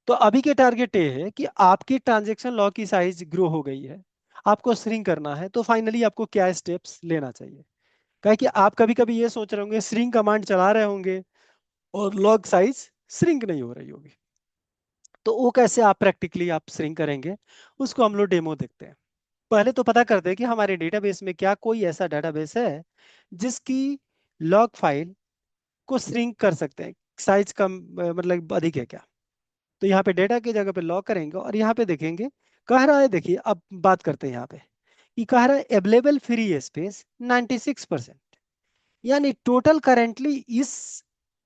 तो अभी के टारगेट ये है कि आपकी ट्रांजेक्शन लॉग की साइज ग्रो हो गई है, आपको श्रिंक करना है, तो फाइनली आपको क्या स्टेप्स लेना चाहिए। क्या कि आप कभी कभी ये सोच रहे होंगे श्रिंक कमांड चला रहे होंगे और लॉग साइज श्रिंक नहीं हो रही होगी, तो वो कैसे आप प्रैक्टिकली आप श्रिंक करेंगे, उसको हम लोग डेमो देखते हैं। पहले तो पता करते हैं कि हमारे डेटाबेस में क्या कोई ऐसा डेटाबेस है जिसकी लॉग फाइल को श्रिंक कर सकते हैं, साइज कम मतलब अधिक है क्या। तो यहाँ पे डेटा की जगह पे लॉग करेंगे और यहाँ पे देखेंगे, कह रहा है, देखिए अब बात करते हैं यहाँ पे कि कह रहा है अवेलेबल फ्री स्पेस 96%, यानी टोटल करेंटली इस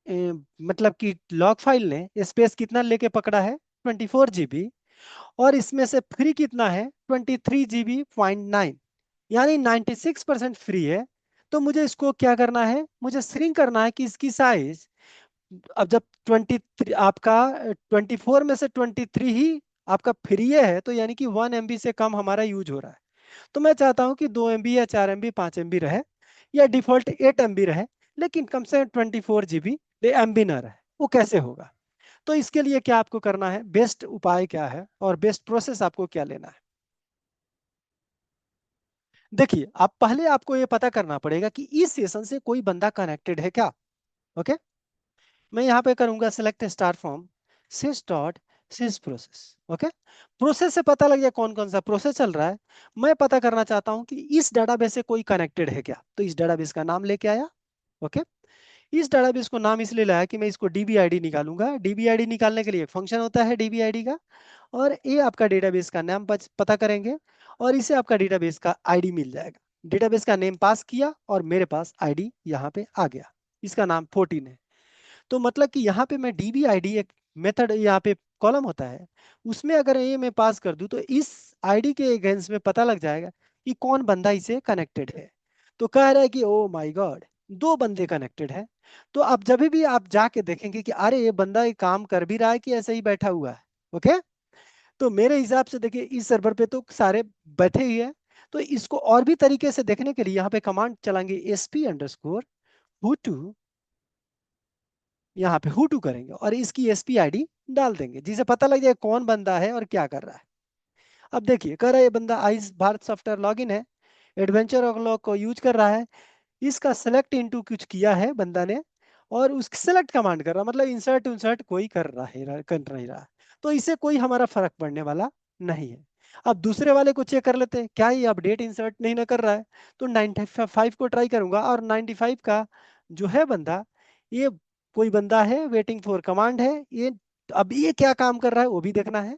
मतलब कि लॉग फाइल ने स्पेस कितना लेके पकड़ा है, 24 GB, और इसमें से फ्री कितना है, 23 GB.9, यानी 96% फ्री है। तो मुझे इसको क्या करना है, मुझे श्रिंक करना है कि इसकी साइज, अब जब 23 आपका 24 में से 23 ही आपका फ्री है, तो यानी कि 1 MB से कम हमारा यूज हो रहा है। तो मैं चाहता हूं कि 2 MB या 4 MB 5 MB रहे, या डिफॉल्ट 8 MB रहे, लेकिन कम से कम 24 GB MB ना रहे। वो कैसे होगा, तो इसके लिए क्या आपको करना है, बेस्ट उपाय क्या है और बेस्ट प्रोसेस आपको क्या लेना है। देखिए, आप पहले आपको ये पता करना पड़ेगा कि इस सेशन से कोई बंदा कनेक्टेड है क्या। ओके, मैं यहाँ पे करूंगा select star from sys dot sys process. Okay, process से पता लग गया कौन कौन सा प्रोसेस चल रहा है। मैं पता करना चाहता हूँ कि इस डेटाबेस से कोई कनेक्टेड है क्या, तो इस डेटाबेस का नाम लेके आया। ओके, इस डेटाबेस को नाम इसलिए लाया कि मैं इसको डीबीआईडी निकालूंगा। डीबीआईडी निकालने के लिए एक फंक्शन होता है डीबीआईडी का, और ये आपका डेटाबेस का नाम पता करेंगे, और इसे आपका डेटाबेस का आईडी मिल जाएगा। डेटाबेस का नेम पास किया और मेरे पास आईडी यहाँ पे आ गया, इसका नाम 14 है। तो मतलब कि यहाँ पे मैं डीबीआईडी एक मेथड, यहाँ पे कॉलम होता है, उसमें अगर ये मैं पास कर दूं तो इस आईडी के अगेंस्ट में पता लग जाएगा कि कौन बंदा इसे कनेक्टेड है। तो कह रहा है कि ओ माय गॉड, दो बंदे कनेक्टेड हैं। तो अब जब भी आप जाके देखेंगे कि अरे ये बंदा ये काम कर भी रहा है कि ऐसे ही बैठा हुआ है। ओके, तो मेरे हिसाब से देखिए इस सर्वर पे तो सारे बैठे ही है। तो इसको और भी तरीके से देखने के लिए यहाँ पे कमांड चलाएंगे sp_who2, यहाँ पे हु टू करेंगे और इसकी एसपी आईडी डाल देंगे, जिसे पता लग जाए कौन बंदा है और क्या कर रहा है। अब देखिए, कह रहा है ये बंदा आइस भारत सॉफ्टवेयर लॉगिन है, एडवेंचर ऑफ लॉग को यूज कर रहा है। इसका सेलेक्ट इनटू कुछ किया है बंदा ने, और उस सेलेक्ट कमांड कर रहा, मतलब इंसर्ट इंसर्ट कोई कर रहा है, कर नहीं रहा। तो इससे कोई हमारा फर्क पड़ने वाला नहीं है। अब दूसरे वाले को चेक कर लेते हैं, क्या ये अपडेट इंसर्ट नहीं ना कर रहा है। तो 95 को ट्राई करूंगा, और 95 का जो है बंदा, ये कोई बंदा है, वेटिंग फॉर कमांड है ये। अब ये क्या काम कर रहा है वो भी देखना है।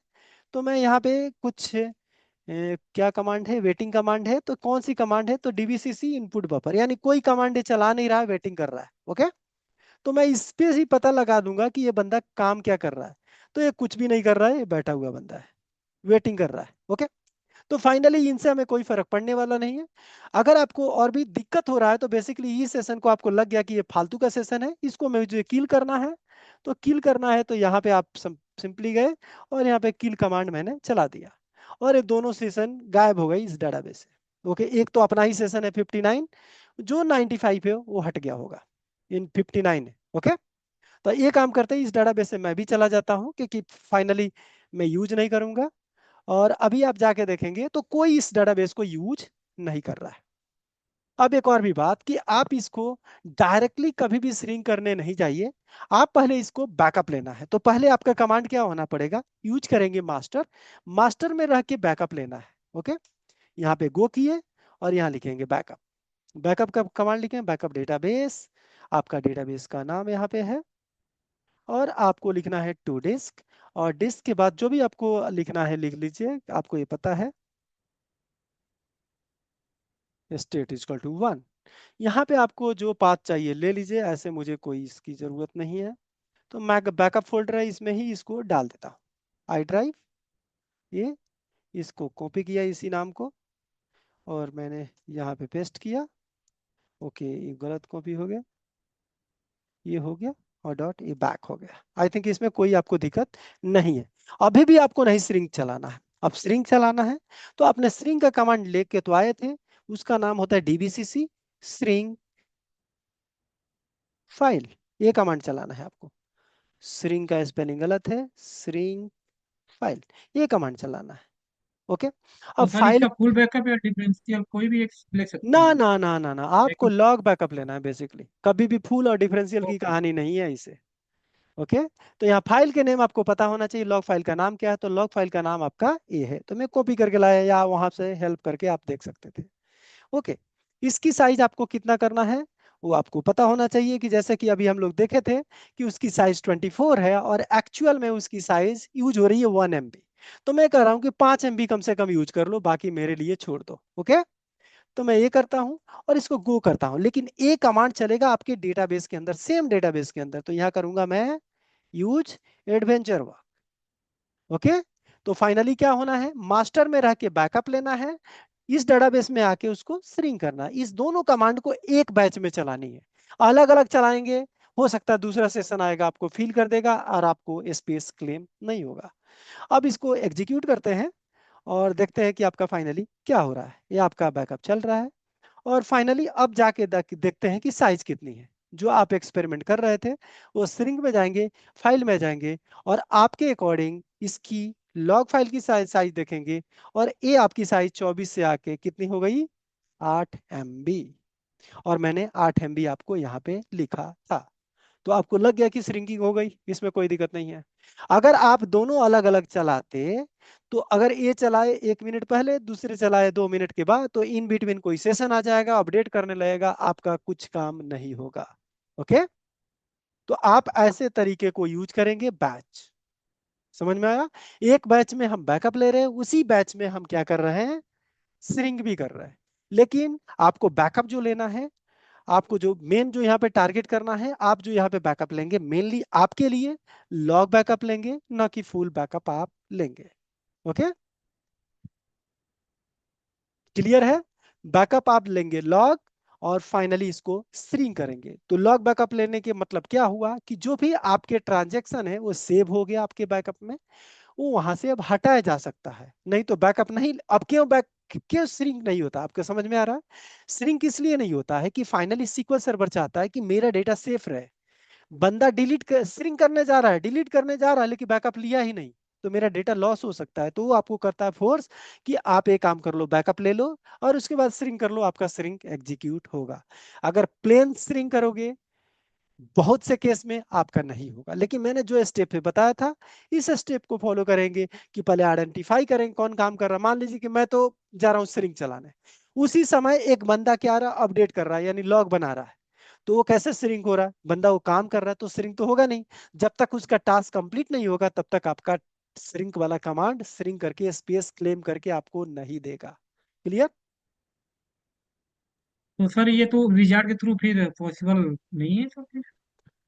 तो मैं यहाँ पे कुछ क्या कमांड है, वेटिंग कमांड है, तो कौन सी कमांड है, तो डीबीसीसी इनपुट बफर, यानी कोई कमांड चला नहीं रहा है, वेटिंग कर रहा है। ओके, तो मैं इस पे ही पता लगा दूंगा कि ये बंदा काम क्या कर रहा है। तो ये कुछ भी नहीं कर रहा है, ये बैठा हुआ बंदा है, वेटिंग कर रहा है। ओके, तो फाइनली इनसे हमें कोई फर्क पड़ने वाला नहीं है। अगर आपको और भी दिक्कत हो रहा है, तो बेसिकली इस सेशन को आपको लग गया कि ये फालतू का सेशन है, इसको मुझे किल करना है। तो किल करना है तो यहाँ पे आप सिंपली गए और यहाँ पे किल कमांड मैंने चला दिया, और ये दोनों सेशन गायब हो गई इस डेटाबेस से। ओके, एक तो अपना ही सेशन है 59, जो 95 है वो हट गया होगा, इन 59 है। ओके, तो ये काम करते ही इस डेटाबेस से मैं भी चला जाता हूँ, क्योंकि फाइनली मैं यूज नहीं करूंगा। और अभी आप जाके देखेंगे तो कोई इस डेटाबेस को यूज नहीं कर रहा है। अब एक और भी बात कि आप इसको डायरेक्टली कभी भी श्रिंक करने नहीं चाहिए, आप पहले इसको बैकअप लेना है। तो पहले आपका कमांड क्या होना पड़ेगा, यूज करेंगे मास्टर, मास्टर में रह के बैकअप लेना है। ओके, यहाँ पे गो किए और यहाँ लिखेंगे बैकअप। बैकअप का कमांड लिखें, बैकअप डेटाबेस, आपका डेटाबेस का नाम यहाँ पे है, और आपको लिखना है टू डिस्क, और डिस्क के बाद जो भी आपको लिखना है लिख लीजिए, आपको ये पता है स्टेट इजकल टू 1। यहाँ पे आपको जो पाथ चाहिए ले लीजिए, ऐसे मुझे कोई इसकी ज़रूरत नहीं है। तो मैं बैकअप फोल्डर है, इसमें ही इसको डाल देता हूँ, आई ड्राइव। ये इसको कॉपी किया इसी नाम को, और मैंने यहाँ पे पेस्ट किया। ओके, ये गलत कॉपी हो गया, ये हो गया, और डॉट ये बैक हो गया। आई थिंक इसमें कोई आपको दिक्कत नहीं है। अभी भी आपको नहीं स्ट्रिंग चलाना है, अब स्ट्रिंग चलाना है। तो आपने स्ट्रिंग का कमांड लेके तो आए थे, उसका नाम होता है डीबीसीसी स्ट्रिंग फाइल, ये कमांड चलाना है आपको। श्रिंक का स्पेलिंग गलत है, श्रिंक फाइल, ये कमांड चलाना है। ओके, तो अब सर फाइल, इसका फुल बैकअप या डिफरेंशियल कोई भी एक ले सकते ना हैं? ना ना ना ना, आपको एक- लॉग बैकअप लेना है बेसिकली, कभी भी फुल और डिफरेंशियल की ओके। कहानी नहीं है इसे। ओके, तो यहाँ फाइल के नेम आपको पता होना चाहिए, लॉग फाइल का नाम क्या है, तो लॉग फाइल का नाम आपका ये है, तो मैं कॉपी करके लाया या वहां से हेल्प करके आप देख सकते थे। ओके, इसकी साइज आपको कितना करना है वो आपको पता होना चाहिए, कि जैसे कि अभी हम लोग देखे थे कि उसकी साइज 24 है और एक्चुअल में उसकी साइज यूज हो रही है 1 MB। तो मैं कह रहा हूँ कि 5 MB कम से कम यूज कर लो, बाकी मेरे लिए छोड़ दो। ओके, तो मैं ये करता हूँ और इसको गो करता हूँ, लेकिन एक कमांड चलेगा आपके डेटाबेस के अंदर, सेम डेटाबेस के अंदर, तो यहाँ करूंगा मैं यूज एडवेंचर वर्क। ओके, तो फाइनली क्या होना है, मास्टर में रह के बैकअप लेना है, इस डेटाबेस में आके उसको श्रिंक करना है। इस दोनों कमांड को एक बैच में चलानी है, अलग अलग चलाएंगे हो सकता है दूसरा सेशन आएगा आपको फील कर देगा और आपको स्पेस क्लेम नहीं होगा। अब इसको एग्जीक्यूट करते हैं और देखते हैं कि आपका फाइनली क्या हो रहा है। ये आपका बैकअप चल रहा है और फाइनली अब जाके देखते हैं कि साइज कितनी है। जो आप एक्सपेरिमेंट कर रहे थे वो स्ट्रिंग में जाएंगे, फाइल में जाएंगे और आपके अकॉर्डिंग इसकी लॉग फाइल की साइज देखेंगे और ये आपकी साइज 24 से आके कितनी हो गई, 8 MB। और मैंने 8 MB आपको यहाँ पे लिखा था, तो आपको लग गया कि श्रिंकिंग हो गई, इसमें कोई दिक्कत नहीं है। अगर आप दोनों अलग अलग चलाते, तो अगर ये चलाए 1 मिनट पहले, दूसरे चलाए 2 मिनट के बाद, तो इन बिटवीन कोई सेशन आ जाएगा, अपडेट करने लगेगा, आपका कुछ काम नहीं होगा। ओके, तो आप ऐसे तरीके को यूज करेंगे बैच। समझ में आया? एक बैच में हम बैकअप ले रहे हैं, उसी बैच में हम क्या कर रहे हैं, श्रिंक भी कर रहे हैं। लेकिन आपको बैकअप जो लेना है, आपको जो मेन जो यहाँ पे टारगेट करना है, आप जो यहाँ पे बैकअप लेंगे मेनली आपके लिए लॉग बैकअप लेंगे, ना कि फुल बैकअप आप लेंगे। ओके, क्लियर है? बैकअप आप लेंगे लॉग और फाइनली इसको स्ट्रिंग करेंगे। तो लॉग बैकअप लेने के मतलब क्या हुआ कि जो भी आपके ट्रांजेक्शन है वो सेव हो गया आपके बैकअप में, वो वहां से अब हटाया जा सकता है। नहीं तो बैकअप नहीं, अब क्यों श्रिंक नहीं होता, आपको समझ में आ रहा है? श्रिंक इसलिए नहीं होता है कि फाइनली सीक्वल सर्वर चाहता है कि मेरा डेटा सेफ रहे। बंदा श्रिंक करने जा रहा है, डिलीट करने जा रहा है, लेकिन बैकअप लिया ही नहीं, तो मेरा डेटा लॉस हो सकता है। तो वो आपको करता है फोर्स कि आप एक काम कर लो, बैकअप ले लो और उसके बाद श्रिंक कर लो, आपका श्रिंक एग्जीक्यूट होगा। अगर प्लेन श्रिंक करोगे बहुत से केस में आपका नहीं होगा। लेकिन मैंने जो स्टेप बताया था, इस स्टेप को फॉलो करेंगे कि पहले आइडेंटिफाई करेंगे कौन काम कर रहा है। मान लीजिए कि मैं तो जा रहा हूँ श्रिंक चलाने, उसी समय एक बंदा क्या रहा, अपडेट कर रहा है, यानी लॉग बना रहा है। तो वो कैसे श्रिंक हो रहा है, बंदा वो काम कर रहा है तो श्रिंक तो होगा नहीं। जब तक उसका टास्क कंप्लीट नहीं होगा तब तक आपका श्रिंक वाला कमांड श्रिंक करके स्पेस क्लेम करके आपको नहीं देगा। क्लियर? तो सर ये तो विजार्ड के थ्रू फिर पॉसिबल नहीं है सब फिर?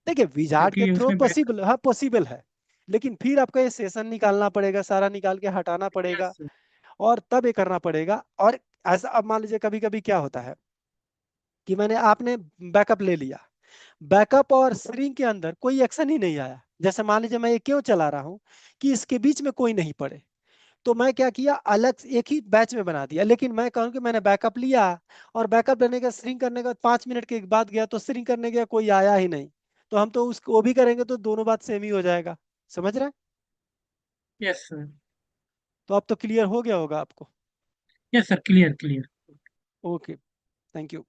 देखिए, विजार्ड के क्योंकि थ्रू उसमें बैक। पॉसिबल, हाँ पॉसिबल है, लेकिन फिर आपको ये सेशन निकालना पड़ेगा, सारा निकाल के हटाना पड़ेगा यस। और तब ये करना पड़ेगा। और ऐसा अब मान लीजिए कभी कभी क्या होता है कि आपने बैकअप ले लिया, बैकअप और स्ट्रिंग के अंदर कोई एक्शन ही नहीं आया। जैसे मान लीजिए मैं ये क्यों चला रहा हूँ कि इसके बीच में कोई नहीं पड़े, तो मैं क्या किया, अलग एक ही बैच में बना दिया। लेकिन मैं कहूँ कि मैंने बैकअप लिया और बैकअप लेने का स्ट्रिंग करने का 5 मिनट के बाद गया तो स्ट्रिंग करने गया कोई आया ही नहीं, तो हम तो उसको वो भी करेंगे तो दोनों बात सेम ही हो जाएगा। समझ रहे हैं? Yes sir. तो अब तो क्लियर हो गया होगा आपको। Yes sir, clear clear. Okay, thank you.